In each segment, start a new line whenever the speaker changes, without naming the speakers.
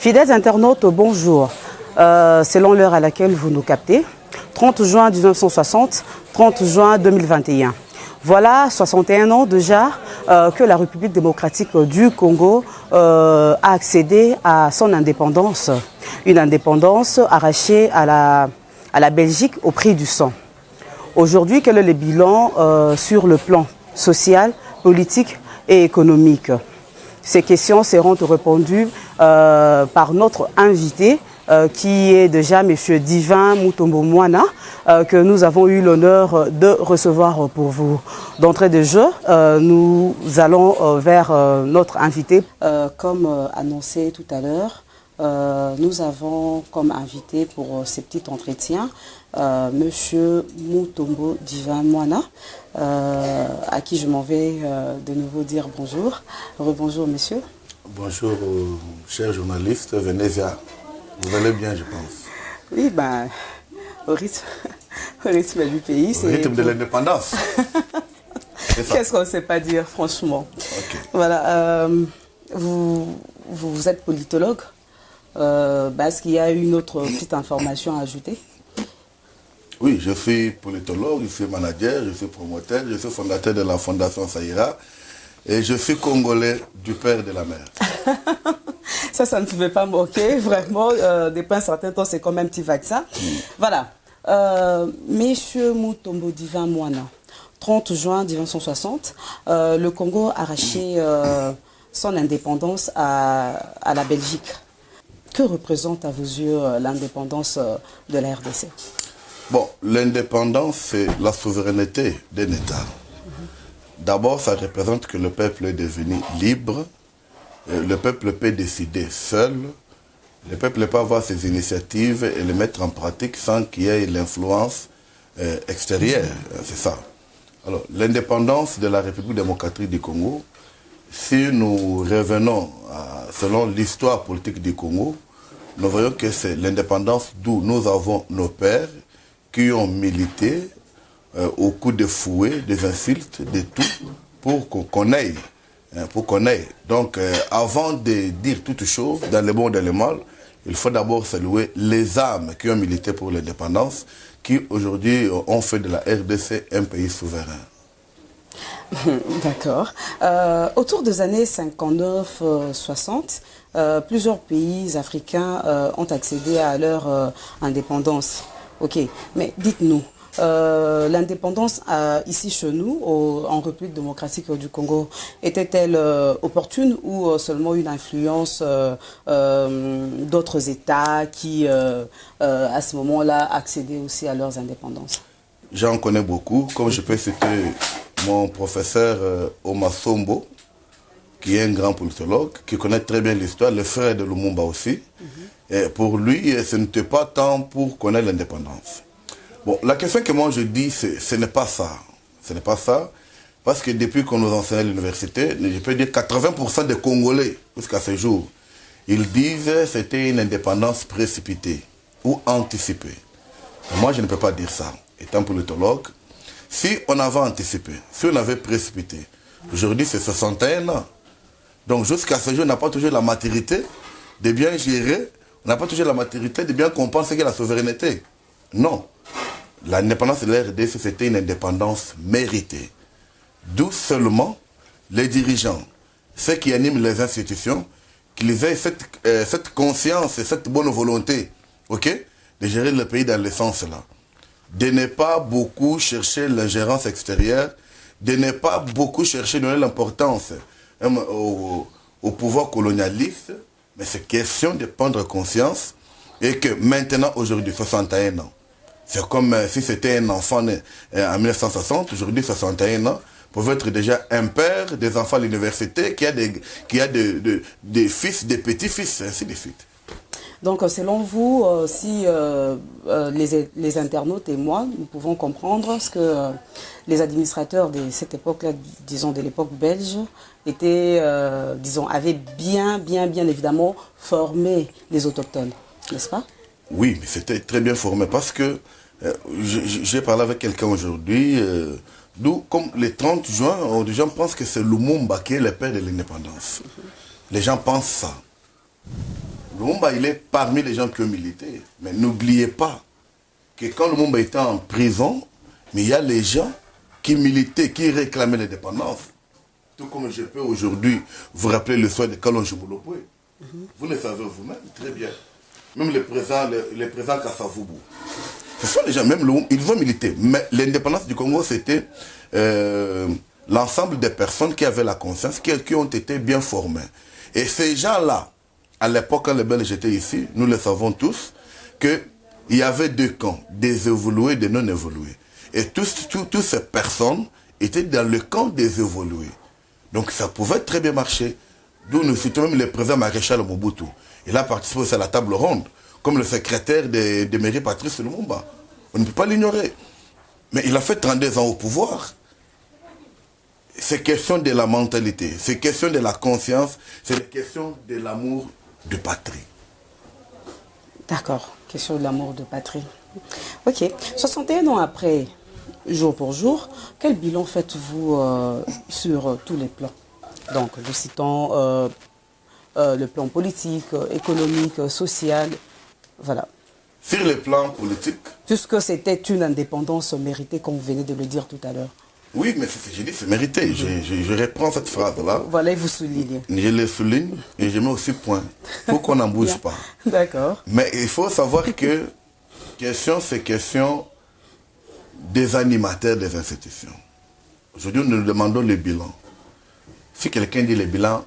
Fidèles internautes, bonjour. Selon l'heure à laquelle vous nous captez, 30 juin 1960, 30 juin 2021. Voilà 61 ans déjà que la République démocratique du Congo a accédé à son indépendance. Une indépendance arrachée à la Belgique au prix du sang. Aujourd'hui, quel est le bilan sur le plan social, politique et économique? Ces questions seront répondues par notre invité, qui est déjà M. Divin Mutombo Mwana, que nous avons eu l'honneur de recevoir pour vous. D'entrée de jeu, nous allons vers notre invité. Comme annoncé tout à l'heure, nous avons comme invité pour ce petit entretien M. Mutombo Divin Mwana, à qui je m'en vais de nouveau dire bonjour. Rebonjour monsieur.
Bonjour chers journalistes, Venezia. Vous allez bien, je pense.
Oui, ben, au rythme du pays.
Au rythme de l'indépendance.
Qu'est-ce qu'on ne sait pas dire, franchement.
Okay.
Voilà, vous êtes politologue. Est-ce qu'il y a une autre petite information à ajouter?
Oui, je suis politologue, je suis manager, je suis promoteur, je suis fondateur de la Fondation Saïra et je suis congolais du père et de la mère.
Ça ne pouvait pas manquer, vraiment. Depuis un certain temps, c'est comme un petit vaccin. Voilà. Monsieur Mutombo Divin Mwana, 30 juin 1960, le Congo a arraché son indépendance à la Belgique. Que représente à vos yeux l'indépendance de la RDC?
Bon, l'indépendance, c'est la souveraineté d'un État. D'abord, ça représente que le peuple est devenu libre. Le peuple peut décider seul. Le peuple peut avoir ses initiatives et les mettre en pratique sans qu'il y ait l'influence extérieure. C'est ça. Alors, l'indépendance de la République démocratique du Congo, si nous revenons selon l'histoire politique du Congo, nous voyons que c'est l'indépendance d'où nous avons nos pères qui ont milité au coup de fouet, des insultes, de tout, pour qu'on aille. Donc, avant de dire toutes choses, dans le bon et dans le mal, il faut d'abord saluer les âmes qui ont milité pour l'indépendance, qui aujourd'hui ont fait de la RDC un pays souverain.
D'accord. Autour des années 59-60, plusieurs pays africains ont accédé à leur indépendance. Ok, mais dites-nous, l'indépendance ici chez nous, en République démocratique du Congo, était-elle opportune ou seulement une influence d'autres États qui, à ce moment-là, accédaient aussi à leurs indépendances?
J'en connais beaucoup, comme je peux citer mon professeur Omar Sombo, qui est un grand politologue, qui connaît très bien l'histoire, le frère de Lumumba aussi. Et pour lui, ce n'était pas tant pour connaître l'indépendance. Bon, la question que moi je dis, ce n'est pas ça. Ce n'est pas ça, parce que depuis qu'on nous enseigne à l'université, je peux dire 80% des Congolais, jusqu'à ce jour, ils disent que c'était une indépendance précipitée ou anticipée. Et moi, je ne peux pas dire ça. Étant politologue, si on avait anticipé, si on avait précipité, aujourd'hui c'est 61 ans. Donc jusqu'à ce jour, on n'a pas toujours la maturité de bien gérer, on n'a pas toujours la maturité de bien comprendre ce qu'est la souveraineté. Non. L'indépendance de la RDC, c'était une indépendance méritée. D'où seulement les dirigeants, ceux qui animent les institutions, qu'ils aient cette conscience et cette bonne volonté, ok, de gérer le pays dans le sens là. De ne pas beaucoup chercher l'ingérence extérieure, de ne pas beaucoup chercher de donner l'importance au pouvoir colonialiste, mais c'est question de prendre conscience et que maintenant, aujourd'hui, 61 ans, c'est comme si c'était un enfant né en 1960, aujourd'hui 61 ans, pouvait être déjà un père, des enfants à l'université, qui a des fils, des petits-fils, ainsi de suite.
Donc, selon vous, si les internautes et moi, nous pouvons comprendre ce que les administrateurs de cette époque-là, disons de l'époque belge, étaient, avaient bien évidemment formé les autochtones, n'est-ce pas?
Oui, mais c'était très bien formé parce que j'ai parlé avec quelqu'un aujourd'hui, d'où, comme le 30 juin, les gens pensent que c'est Lumumba qui est le père de l'indépendance. Les gens pensent ça. Lumumba, il est parmi les gens qui ont milité. Mais n'oubliez pas que quand Lumumba était en prison, mais il y a les gens qui militaient, qui réclamaient l'indépendance. Tout comme je peux aujourd'hui vous rappeler le soir de Kalonji Boulopoué. Vous le savez vous-même, très bien. Même les présents Kassavubu. Ce sont les gens, même ils ont milité. Mais l'indépendance du Congo, c'était l'ensemble des personnes qui avaient la conscience, qui ont été bien formées. Et ces gens-là, à l'époque, quand les Belges étaient ici, nous le savons tous, qu'il y avait deux camps, des évolués et des non-évolués. Et toutes ces personnes étaient dans le camp des évolués. Donc ça pouvait très bien marcher. D'où nous citons même le président maréchal Mobutu. Il a participé aussi à la table ronde, comme le secrétaire de mairie Patrice Lumumba. On ne peut pas l'ignorer. Mais il a fait 32 ans au pouvoir. C'est question de la mentalité, c'est question de la conscience, c'est question de l'amour de patrie.
D'accord, question de l'amour de patrie. Ok, 61 ans après, jour pour jour, quel bilan faites-vous sur tous les plans? Donc, nous citons le plan politique, économique, social, voilà.
Sur le plan politique...
Puisque c'était une indépendance méritée, comme vous venez de le dire tout à l'heure.
Oui, mais j'ai dit c'est mérité. Je reprends cette phrase-là.
Voilà, et vous soulignez.
Je le souligne et je mets aussi point. Pour qu'on n'en bouge pas.
D'accord.
Mais il faut savoir que c'est question des animateurs des institutions. Aujourd'hui, nous demandons le bilan. Si quelqu'un dit le bilan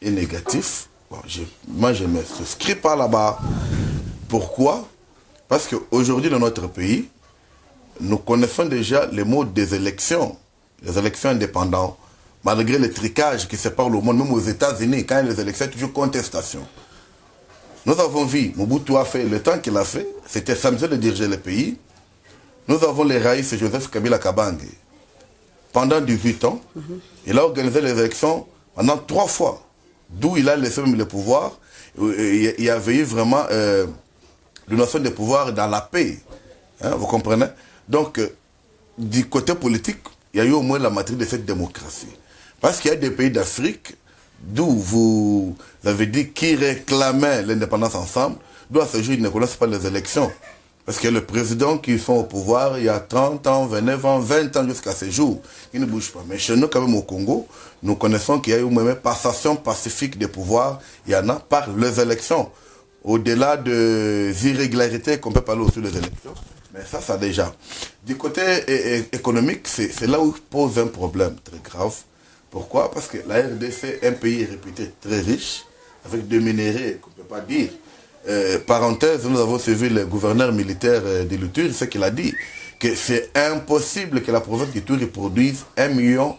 est négatif, bon, moi je ne me souscris pas là-bas. Pourquoi? Parce qu'aujourd'hui, dans notre pays, nous connaissons déjà les mots des élections indépendantes, malgré le tricage qui sépare le monde, même aux États-Unis, quand il y a les élections, il y a toujours contestation. Nous avons vu, Mobutu a fait, le temps qu'il a fait, c'était samedi de diriger le pays. Nous avons les Raïs et Joseph Kabila Kabange. Pendant 18 ans, il a organisé les élections pendant 3 fois, d'où il a laissé même le pouvoir. Il y avait eu vraiment une notion de pouvoir dans la paix. Hein, vous comprenez? Donc, du côté politique, il y a eu au moins la matrice de cette démocratie. Parce qu'il y a des pays d'Afrique, d'où vous avez dit, qui réclamaient l'indépendance ensemble, d'où à ce jour, ils ne connaissent pas les élections. Parce qu'il y a le président qui sont au pouvoir il y a 30 ans, 29 ans, 20 ans jusqu'à ce jour. Ils ne bougent pas. Mais chez nous, quand même au Congo, nous connaissons qu'il y a eu même passation pacifique des pouvoirs. Il y en a par les élections. Au-delà des irrégularités qu'on peut parler aussi des élections. Mais ça déjà. Du côté économique, c'est là où pose un problème très grave. Pourquoi? Parce que la RDC est un pays réputé très riche, avec des minéraux qu'on ne peut pas dire. Parenthèse, nous avons suivi le gouverneur militaire de l'Uturi, ce qu'il a dit, que c'est impossible que la province d'Ituri produise $1 million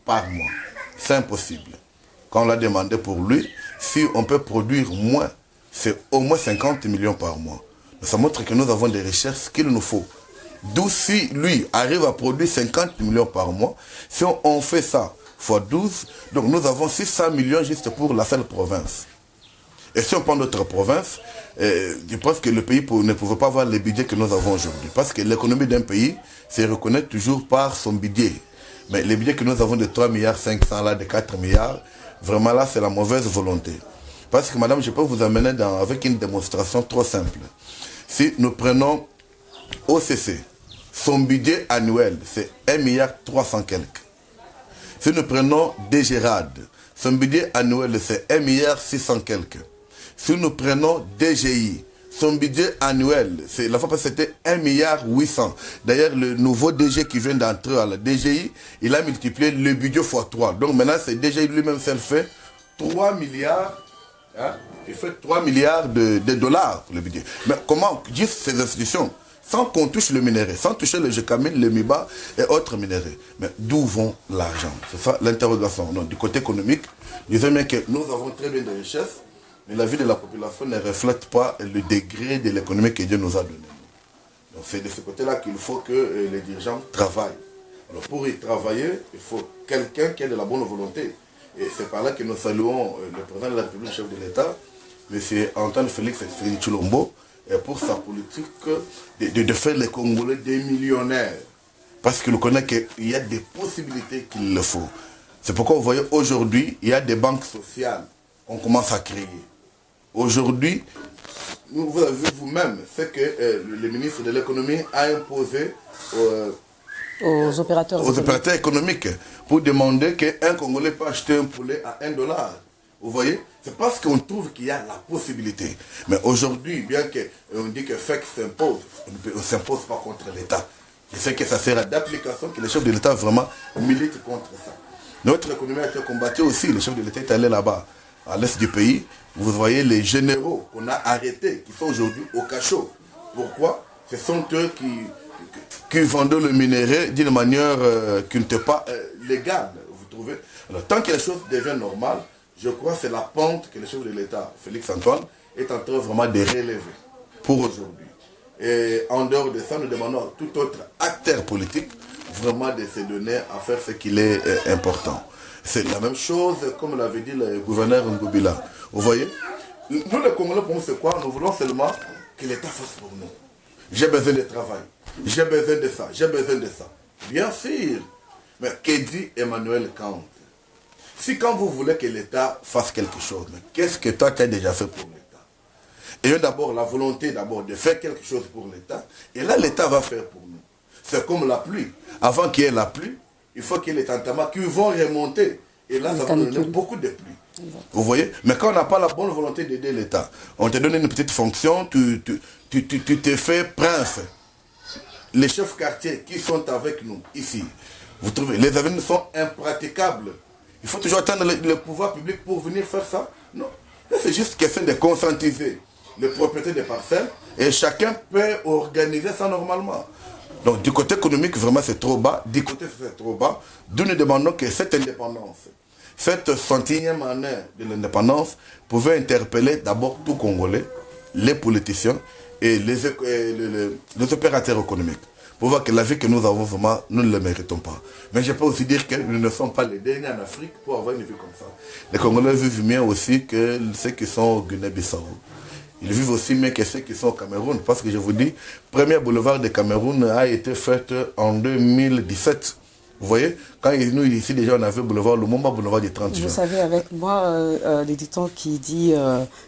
par mois. C'est impossible. Quand on l'a demandé pour lui, si on peut produire moins, c'est au moins 50 millions par mois. Ça montre que nous avons des recherches qu'il nous faut. D'où si lui arrive à produire 50 millions par mois, si on fait ça fois 12, donc nous avons 600 millions juste pour la seule province. Et si on prend d'autres provinces, je pense que le pays ne pouvait pas avoir le budget que nous avons aujourd'hui. Parce que l'économie d'un pays se reconnaît toujours par son budget. Mais le budget que nous avons de 3 milliards 500, là, de 4 milliards, vraiment là, c'est la mauvaise volonté. Parce que madame, je peux vous amener avec une démonstration trop simple. Si nous prenons OCC, son budget annuel, c'est 1 milliard 300 quelques. Si nous prenons DGRAD, son budget annuel, c'est 1 milliard 600 quelques. Si nous prenons DGI, son budget annuel, la fois passée, c'était 1 milliard 800. D'ailleurs, le nouveau DG qui vient d'entrer à la DGI, il a multiplié le budget x 3. Donc maintenant, c'est DGI lui-même, ça fait 3 milliards. Hein, il fait 3 milliards de dollars pour le budget. Mais comment dire ces institutions, sans qu'on touche le minerai, sans toucher le GECAMIN, le MIBA et autres minéraux? Mais d'où vont l'argent? C'est ça l'interrogation. Donc, du côté économique, disons bien que nous avons très bien de richesses, mais la vie de la population ne reflète pas le degré de l'économie que Dieu nous a donné. Donc c'est de ce côté-là qu'il faut que les dirigeants travaillent. Alors pour y travailler, il faut quelqu'un qui ait de la bonne volonté. Et c'est par là que nous saluons le président de la République, le chef de l'État, M. Antoine Félix Tshisekedi-Tshilombo, pour sa politique de faire les Congolais des millionnaires. Parce qu'il connaît qu'il y a des possibilités qu'il le faut. C'est pourquoi vous voyez aujourd'hui, il y a des banques sociales qu'on commence à créer. Aujourd'hui, vous avez vu vous-même, c'est que le ministre de l'économie a imposé
aux opérateurs
économiques pour demander qu'un Congolais peut acheter un poulet à $1. Vous voyez? C'est parce qu'on trouve qu'il y a la possibilité. Mais aujourd'hui, bien qu'on dit que FEC s'impose, on ne s'impose pas contre l'État. Je sais que ça sera d'application que les chefs de l'État vraiment militent contre ça. Notre économie a été combattue aussi. Le chef de l'État est allé là-bas, à l'est du pays. Vous voyez les généraux qu'on a arrêtés, qui sont aujourd'hui au cachot. Pourquoi? Ce sont eux qui vendent le minerai d'une manière qui n'était pas légale. Vous trouvez? Alors, tant que les choses deviennent normales, je crois que c'est la pente que le chef de l'État, Félix Antoine, est en train vraiment de relever pour aujourd'hui. Et en dehors de ça, nous demandons à tout autre acteur politique vraiment de se donner à faire ce qu'il est important. C'est la même chose, comme l'avait dit le gouverneur Ngobila. Vous voyez? Nous, les Congolais, pour nous, c'est quoi? Nous voulons seulement que l'État fasse pour nous. J'ai besoin de travail. J'ai besoin de ça. J'ai besoin de ça. Bien sûr. Mais que dit Emmanuel Kant? Si quand vous voulez que l'État fasse quelque chose, mais qu'est-ce que toi tu as déjà fait pour l'État? Ayons d'abord la volonté de faire quelque chose pour l'État, et là l'État va faire pour nous. C'est comme la pluie. Avant qu'il y ait la pluie, il faut qu'il y ait les tantamas qui vont remonter. Et là, ça va donner beaucoup de pluie. Vous voyez? Mais quand on n'a pas la bonne volonté d'aider l'État, on te donne une petite fonction, tu te fais prince. Les chefs quartiers qui sont avec nous ici, vous trouvez, les avenirs sont impraticables. Il faut toujours attendre le pouvoir public pour venir faire ça? Non. C'est juste question de conscientiser les propriétaires des parcelles et chacun peut organiser ça normalement. Donc du côté économique, vraiment c'est trop bas. Du côté c'est trop bas. D'où nous demandons que cette indépendance, cette 100e année de l'indépendance, pouvait interpeller d'abord tout Congolais, les politiciens et les opérateurs économiques. Pour voir que la vie que nous avons vraiment, nous ne le méritons pas. Mais je peux aussi dire que nous ne sommes pas les derniers en Afrique pour avoir une vie comme ça. Les Congolais vivent mieux aussi que ceux qui sont au Guinée-Bissau. Ils vivent aussi mieux que ceux qui sont au Cameroun. Parce que je vous dis, le premier boulevard de Cameroun a été fait en 2017. Vous voyez, quand nous ici déjà on avait boulevard Lumumba, boulevard du 30 juin.
Vous savez avec moi l'éditeur qui dit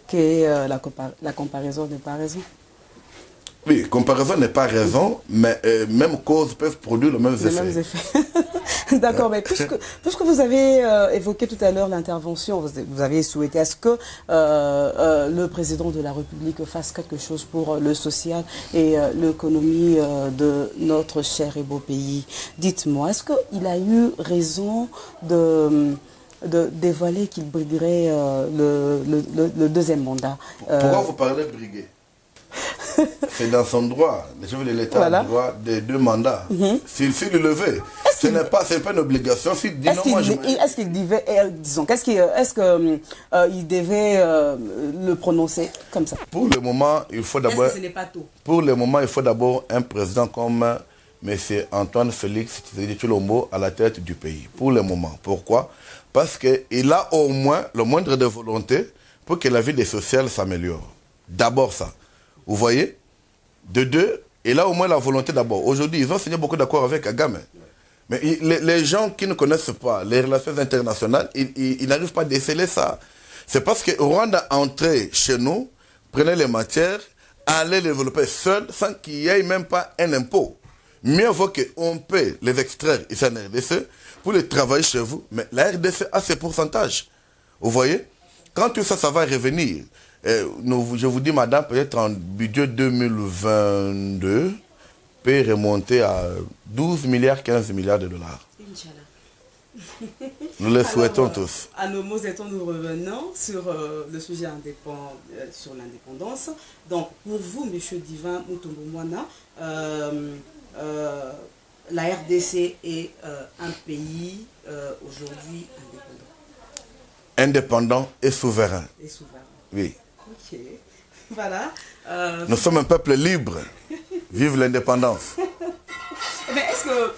que la comparaison n'est pas raison.
Oui, comparaison n'est pas raison, mais même causes peuvent produire les mêmes
effets. D'accord, mais puisque vous avez évoqué tout à l'heure l'intervention, vous avez souhaité à ce que le président de la République fasse quelque chose pour le social et l'économie de notre cher et beau pays. Dites-moi, est-ce qu'il a eu raison de dévoiler qu'il briguerait le deuxième mandat?
Pourquoi vous parlez de briguer? C'est dans son droit. Le chef de l'État a le droit de 2 mandats. S'il le levait, ce n'est pas une obligation.
Est-ce qu'il devait, disons, est-ce qu'il devait le prononcer comme ça?
Pour le moment, il faut d'abord.
Est-ce que ce n'est pas tôt?
Pour le moment, il faut d'abord un président comme M. Antoine Félix Tshisekedi Tshilombo à la tête du pays. Pour le moment. Pourquoi? Parce qu'il a au moins le moindre de volonté pour que la vie des sociales s'améliore. D'abord ça. Vous voyez? De 2, il a au moins la volonté d'abord. Aujourd'hui, ils ont signé beaucoup d'accords avec Kagame. Mais les gens qui ne connaissent pas les relations internationales, ils n'arrivent pas à déceler ça. C'est parce que Rwanda entrait chez nous, prenait les matières, allait les développer seul, sans qu'il n'y ait même pas un impôt. Mieux vaut qu'on paie les extraire ici en RDC pour les travailler chez vous, mais la RDC a ses pourcentages. Vous voyez? Quand tout ça, ça va revenir. Je vous dis, madame, peut-être en budget 2022, peut remonter à 12 milliards, 15 milliards de dollars. Inch'Allah. Nous le souhaitons tous.
À nos mots étant, nous revenons sur le sujet sur l'indépendance. Donc, pour vous, M. Divin Mutombo-Moana, la RDC est un pays aujourd'hui indépendant.
Indépendant et souverain.
Et souverain.
Oui.
Ok. Voilà.
Nous sommes un peuple libre. Vive l'indépendance.
Mais est-ce que,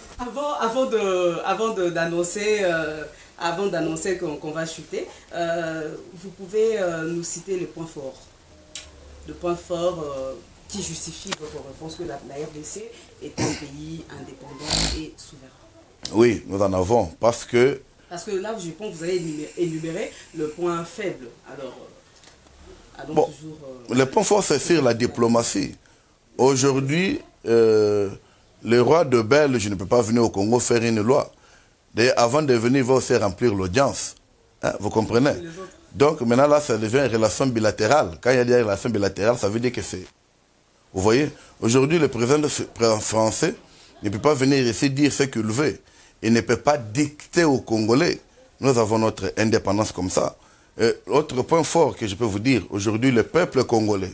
avant d'annoncer qu'on va chuter, vous pouvez nous citer les points forts? Le point fort qui justifie votre réponse que la RDC est un pays indépendant et souverain.
Oui, nous en avons. Parce que Bon, le point fort, c'est sur la diplomatie. Aujourd'hui, le roi de Belge ne peut pas venir au Congo faire une loi. D'ailleurs, avant de venir, il va aussi remplir l'audience. Hein, vous comprenez? Donc maintenant, là, ça devient une relation bilatérale. Quand il y a des relations bilatérales, ça veut dire que c'est... Vous voyez, aujourd'hui, le président français ne peut pas venir ici dire ce qu'il veut. Il ne peut pas dicter aux Congolais. Nous avons notre indépendance comme ça. Autre point fort que je peux vous dire, aujourd'hui, le peuple congolais,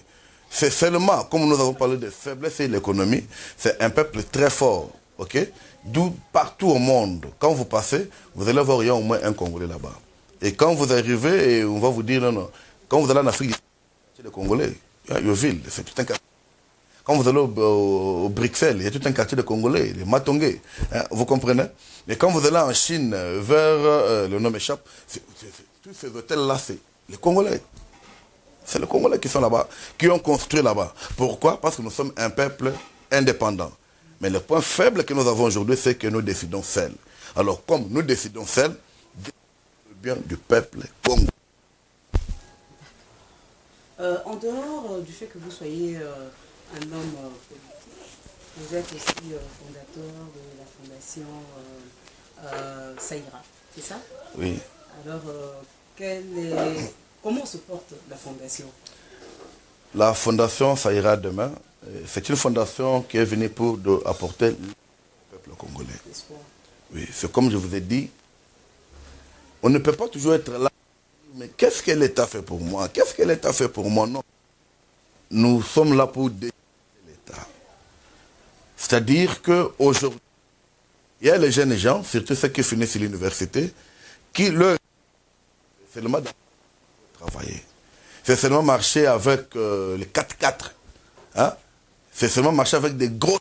c'est seulement, comme nous avons parlé de faiblesse et de l'économie, c'est un peuple très fort, ok? D'où partout au monde, quand vous passez, vous allez voir, il y a au moins un Congolais là-bas. Et quand vous arrivez, et on va vous dire, non, non, quand vous allez en Afrique, c'est le Congolais, il y a Yoville, c'est tout un quartier. Quand vous allez au Bruxelles, il y a tout un quartier de Congolais, les Matongais, hein, vous comprenez? Et quand vous allez en Chine, vers, le nom m'échappe, tous ces hôtels-là, c'est les Congolais. C'est les Congolais qui sont là-bas, qui ont construit là-bas. Pourquoi? Parce que nous sommes un peuple indépendant. Mais le point faible que nous avons aujourd'hui, c'est que nous décidons seuls. Alors, comme nous décidons seuls, le bien du peuple congolais.
En dehors du fait que vous soyez un homme politique, vous êtes aussi fondateur de la fondation Saïra, c'est ça?
Oui.
Alors, comment se porte la fondation?
La fondation Saïra demain, c'est une fondation qui est venue pour apporter le peuple congolais. Oui, c'est comme je vous ai dit, on ne peut pas toujours être là. Mais qu'est-ce que l'État fait pour moi? Qu'est-ce que l'État fait pour moi? Non. Nous sommes là pour décider l'État. C'est-à-dire qu'aujourd'hui, il y a les jeunes gens, surtout ceux qui finissent l'université, qui leur... C'est seulement travailler. C'est seulement marcher avec les 4x4. Hein? C'est seulement marcher avec des gros...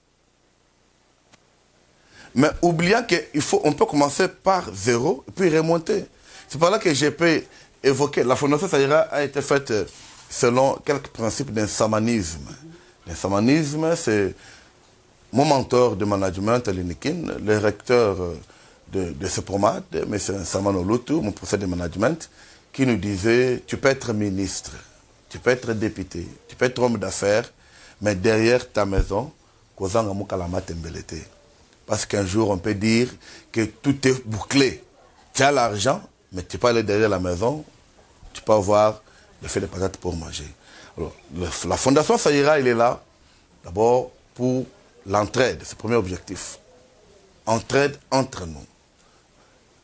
Mais oubliant qu'on peut commencer par zéro et puis remonter. C'est par là que j'ai pu évoquer. La Fondation Saïra a été faite selon quelques principes d'un samanisme. Le samanisme, c'est mon mentor de management, Linikin, le recteur de ce PROMAD, M. Samano Lutu, mon professeur de management, qui nous disait, tu peux être ministre, tu peux être député, tu peux être homme d'affaires, mais derrière ta maison, parce qu'un jour, on peut dire que tout est bouclé. Tu as l'argent, mais tu peux aller derrière la maison, tu peux avoir le fait de patates pour manger. Alors, la Fondation Saïra, il est là, d'abord, pour l'entraide, c'est le premier objectif. Entraide entre nous.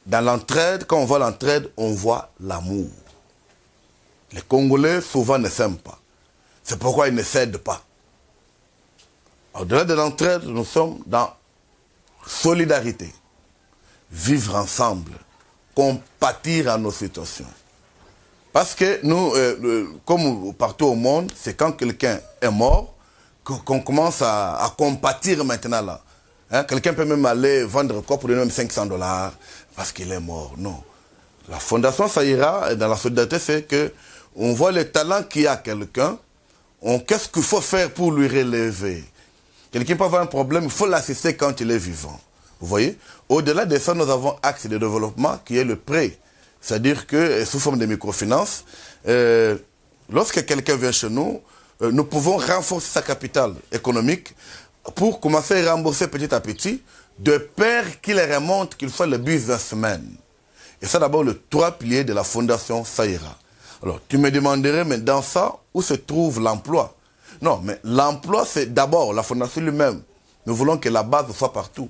Dans l'entraide, quand on voit l'entraide, on voit l'amour. Les Congolais, souvent, ne s'aiment pas. C'est pourquoi ils ne cèdent pas. Au-delà de l'entraide, nous sommes dans solidarité. Vivre ensemble. Compatir à nos situations. Parce que nous, comme partout au monde, c'est quand quelqu'un est mort qu'on commence à compatir maintenant là. Hein? Quelqu'un peut même aller vendre quoi pour lui même $500 parce qu'il est mort. Non. La Fondation Saïra, dans la solidarité, c'est que on voit le talent qu'il y a quelqu'un, qu'est-ce qu'il faut faire pour lui relever. Quelqu'un peut avoir un problème, il faut l'assister quand il est vivant. Vous voyez? Au-delà de ça, nous avons axe de développement qui est le prêt. C'est-à-dire que, sous forme de microfinance, lorsque quelqu'un vient chez nous, nous pouvons renforcer sa capitale économique pour commencer à rembourser petit à petit, de peur qu'il remonte, qu'il soit le businessman. Et ça, d'abord, le 3 piliers de la Fondation Saïra. Alors, tu me demanderais, mais dans ça, où se trouve l'emploi? Non, mais l'emploi, c'est d'abord la Fondation lui-même. Nous voulons que la base soit partout.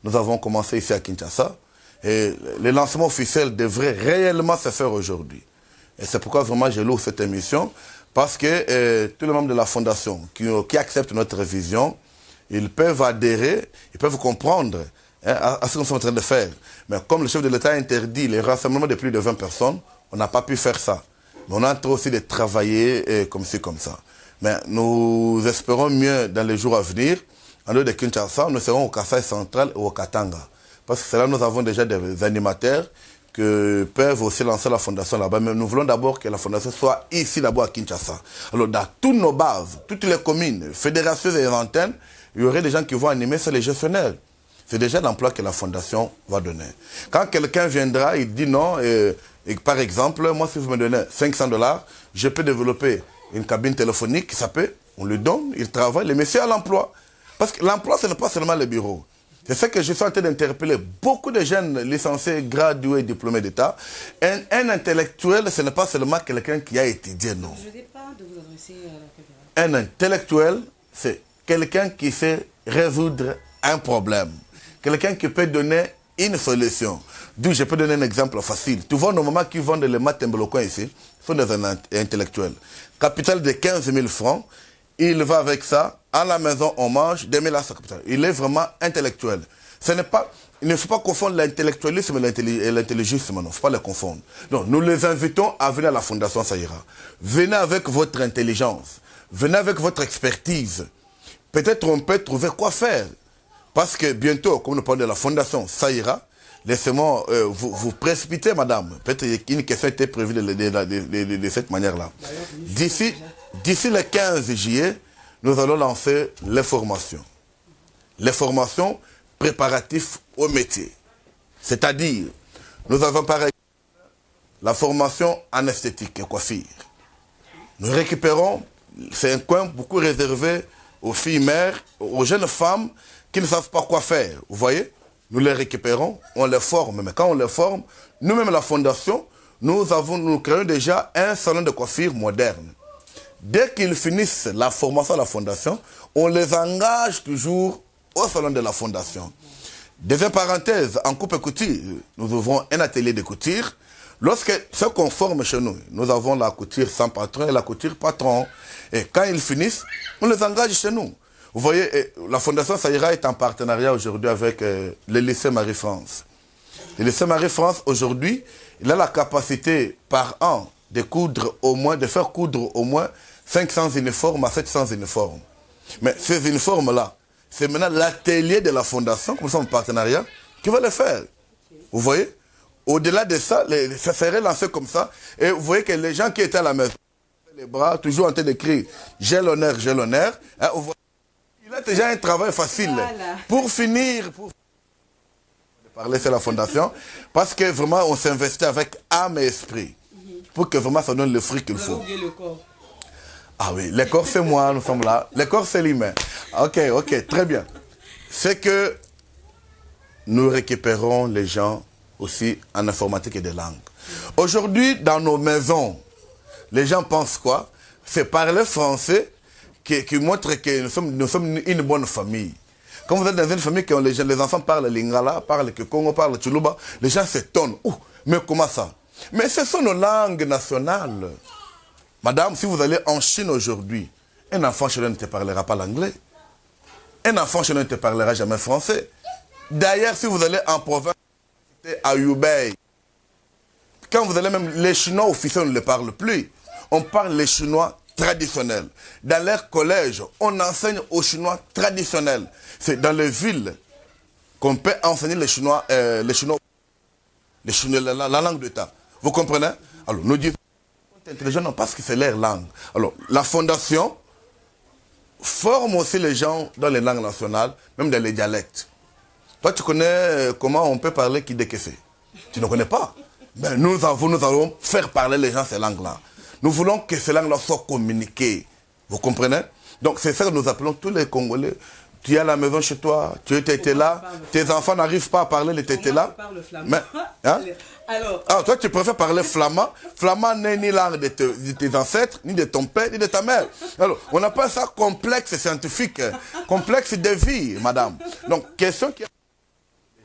Nous avons commencé ici à Kinshasa. Et le lancement officiel devrait réellement se faire aujourd'hui. Et c'est pourquoi vraiment je loue cette émission, parce que tous les membres de la Fondation qui acceptent notre vision, ils peuvent adhérer, ils peuvent comprendre hein, à ce que nous sommes en train de faire. Mais comme le chef de l'État a interdit les rassemblements de plus de 20 personnes, on n'a pas pu faire ça. Mais on a en train aussi de travailler comme ci, comme ça. Mais nous espérons mieux dans les jours à venir. En dehors de Kinshasa, nous serons au Kasaï central et au Katanga. Parce que c'est là nous avons déjà des animateurs qui peuvent aussi lancer la fondation là-bas. Mais nous voulons d'abord que la fondation soit ici d'abord à Kinshasa. Alors dans toutes nos bases, toutes les communes, fédérations et antennes, il y aurait des gens qui vont animer, c'est les gestionnaires. C'est déjà l'emploi que la fondation va donner. Quand quelqu'un viendra, il dit non, et par exemple, moi si vous me donnez 500 $, je peux développer une cabine téléphonique, ça peut, on lui donne, il travaille, le monsieur a l'emploi. Parce que l'emploi, ce n'est pas seulement le bureau. C'est ça que je suis en train d'interpeller beaucoup de jeunes licenciés, gradués, diplômés d'État. Un intellectuel, ce n'est pas seulement quelqu'un qui a étudié, non.
Je n'ai pas de vous adresser à la caméra.
Un intellectuel, c'est quelqu'un qui sait résoudre un problème. Quelqu'un qui peut donner une solution. D'où je peux donner un exemple facile. Tu vois, nos mamans qui vendent les maths ici, sont des intellectuels. Capital de 15 000 francs, il va avec ça, à la maison, on mange, 2 000 à sa capital. Il est vraiment intellectuel. Il ne faut pas confondre l'intellectualisme et l'intelligisme, non, il ne faut pas les confondre. Donc, nous les invitons à venir à la Fondation Saïra. Venez avec votre intelligence, venez avec votre expertise. Peut-être on peut trouver quoi faire. Parce que bientôt, comme nous parlons de la Fondation Saïra, laissez-moi vous précipiter, madame. Peut-être qu'une question était prévue de cette manière-là. D'ici le 15 juillet, nous allons lancer les formations. Les formations préparatives au métier. C'est-à-dire, nous avons par exemple la formation en esthétique et coiffure. Nous récupérons, c'est un coin beaucoup réservé aux filles mères, aux jeunes femmes qui ne savent pas quoi faire. Vous voyez? Nous les récupérons, on les forme. Mais quand on les forme, nous-mêmes, la fondation, nous créons déjà un salon de coiffure moderne. Dès qu'ils finissent la formation à la fondation, on les engage toujours au salon de la fondation. Deuxième parenthèse, en coupe et couture, nous ouvrons un atelier de couture. Lorsque ce qu'on forme chez nous, nous avons la couture sans patron et la couture patron. Et quand ils finissent, on les engage chez nous. Vous voyez, la Fondation Saïra est en partenariat aujourd'hui avec le lycée Marie-France. Le lycée Marie-France, aujourd'hui, il a la capacité par an de faire coudre au moins 500 uniformes à 700 uniformes. Mais ces uniformes-là, c'est maintenant l'atelier de la Fondation, comme ça en partenariat, qui va le faire. Vous voyez? Au-delà de ça, ça serait lancé comme ça. Et vous voyez que les gens qui étaient à la maison, les bras, toujours en train d'écrire « J'ai l'honneur, j'ai l'honneur hein, », il a déjà un travail facile. Voilà. Pour finir, de parler sur la Fondation, parce que vraiment, on s'investit avec âme et esprit, pour que vraiment ça donne le fruit qu'il faut.
Le corps.
Ah oui, le corps c'est moi, nous sommes là. Le corps c'est l'humain. Ok, très bien. C'est que nous récupérons les gens aussi en informatique et des langues. Aujourd'hui, dans nos maisons, les gens pensent quoi? C'est parler français qui montre que nous sommes une bonne famille. Quand vous êtes dans une famille que les enfants parlent lingala, parlent Congo, parlent Tchoulouba, les gens s'étonnent. Mais comment ça? Mais ce sont nos langues nationales. Madame, si vous allez en Chine aujourd'hui, un enfant chez nous ne te parlera pas l'anglais. Un enfant chez nous ne te parlera jamais français. D'ailleurs, si vous allez en province, à Hubei, quand vous allez même, les Chinois officiels ne le parlent plus. On parle les Chinois traditionnels. Dans leur collège, on enseigne aux Chinois traditionnels. C'est dans les villes qu'on peut enseigner les Chinois, la langue d'État. Vous comprenez? Alors, nous disons, intelligents, non, parce que c'est leur langue. Alors, la fondation forme aussi les gens dans les langues nationales, même dans les dialectes. Toi, tu connais comment on peut parler Kidekese? Tu ne connais pas? Ben, nous allons faire parler les gens ces langues-là. Nous voulons que ces langues-là soient communiquées. Vous comprenez? Donc, c'est ça que nous appelons tous les Congolais. Tu es à la maison chez toi, tu étais là, tes enfants n'arrivent pas à parler les tétés là. Mais, hein? Alors, toi, tu préfères parler flamand. Flamand n'est ni langue de tes ancêtres, ni de ton père, ni de ta mère. Alors, on appelle ça complexe scientifique, complexe de vie, madame. Donc, question qui... Les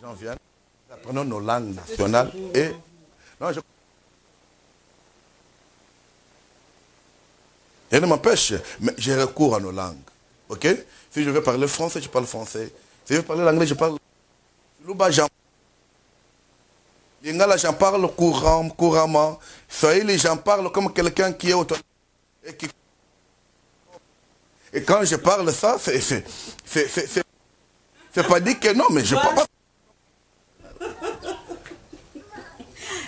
gens viennent, nous apprenons nos langues nationales et... Non, rien ne m'empêche, mais j'ai recours à nos langues. Ok? Si je veux parler français, je parle français. Si je veux parler l'anglais, je parle... Lingala, j'en parle couramment. Swahili, j'en parle comme quelqu'un qui est autonome. Et quand je parle ça, c'est pas dit que non, mais je parle pas.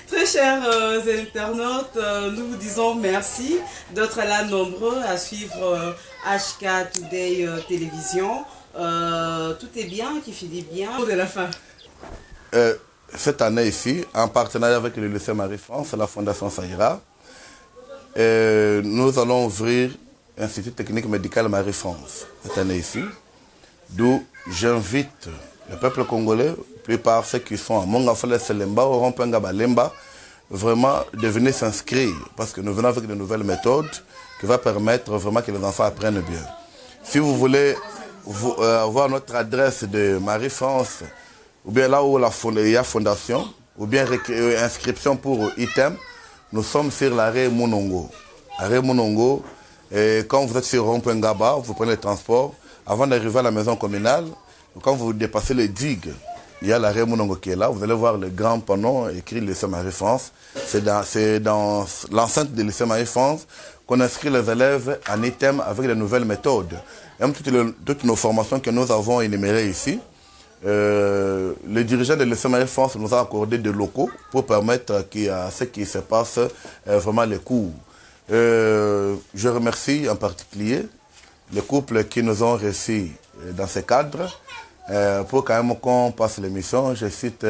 Très chers internautes, nous vous disons merci d'être là nombreux à suivre HK Today Télévision. tout est bien, qui finit bien. Mot de la fin.
Cette année ici, en partenariat avec le lycée Marie-France et la Fondation Saïra, nous allons ouvrir l'Institut technique médical Marie-France cette année ici, d'où j'invite le peuple congolais, plus par ceux qui sont à Mongafale Selemba, au Rompenga Balemba, vraiment de venir s'inscrire, parce que nous venons avec de nouvelles méthodes qui vont permettre vraiment que les enfants apprennent bien. Si vous voulez voir notre adresse de Marie-France, ou bien là où il y a fondation, ou bien inscription pour item, nous sommes sur l'arrêt Mounongo. Arrêt Mounongo, et quand vous êtes sur Rompengaba, vous prenez le transport, avant d'arriver à la maison communale, quand vous dépassez les digues, il y a l'arrêt Mounongo qui est là, vous allez voir le grand panneau écrit lycée Marie-France. C'est dans l'enceinte du lycée Marie-France qu'on inscrit les élèves en item avec de nouvelles méthodes. Même toutes nos formations que nous avons énumérées ici, le dirigeant de lycée Marie-France nous a accordé des locaux pour permettre à ce qui se passe vraiment les cours. Je remercie en particulier les couples qui nous ont reçus dans ce cadre. Pour quand même qu'on passe l'émission, je cite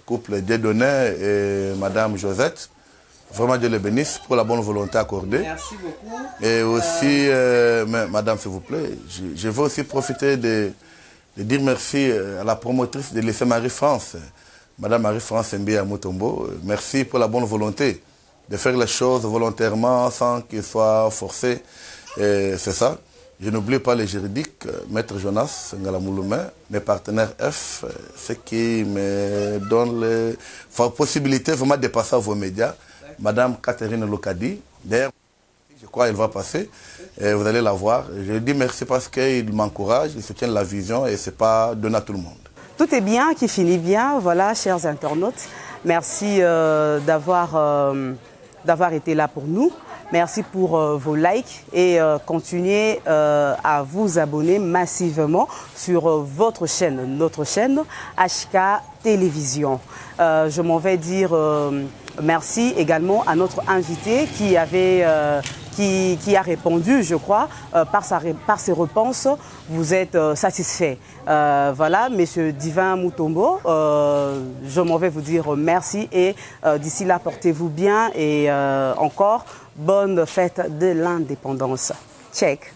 couple Dieudonné et Madame Josette. Vraiment Dieu les bénisse pour la bonne volonté accordée.
Merci beaucoup.
Et aussi, Madame, s'il vous plaît, je veux aussi profiter de dire merci à la promotrice de lycée Marie-France, Madame Marie-France Mbia Mutombo. Merci pour la bonne volonté de faire les choses volontairement sans qu'il soit forcé. C'est ça. Je n'oublie pas les juridiques, Maître Jonas Ngalamouloumé, mes partenaires F, ceux qui me donnent la possibilité vraiment de passer à vos médias. Madame Catherine Lokadi, d'ailleurs, je crois qu'elle va passer, et vous allez la voir. Je dis merci parce qu'ils m'encouragent, ils soutiennent la vision et ce n'est pas donné à tout le monde.
Tout est bien, qui finit bien. Voilà, chers internautes, merci d'avoir été là pour nous. Merci pour vos likes et continuez à vous abonner massivement sur votre chaîne, notre chaîne HK Télévision. Je m'en vais dire merci également à notre invité qui a répondu, je crois, par ses réponses. Vous êtes satisfait. Voilà, Monsieur Divin Mutombo, je m'en vais vous dire merci et d'ici là, portez-vous bien et encore bonne fête de l'indépendance. Check.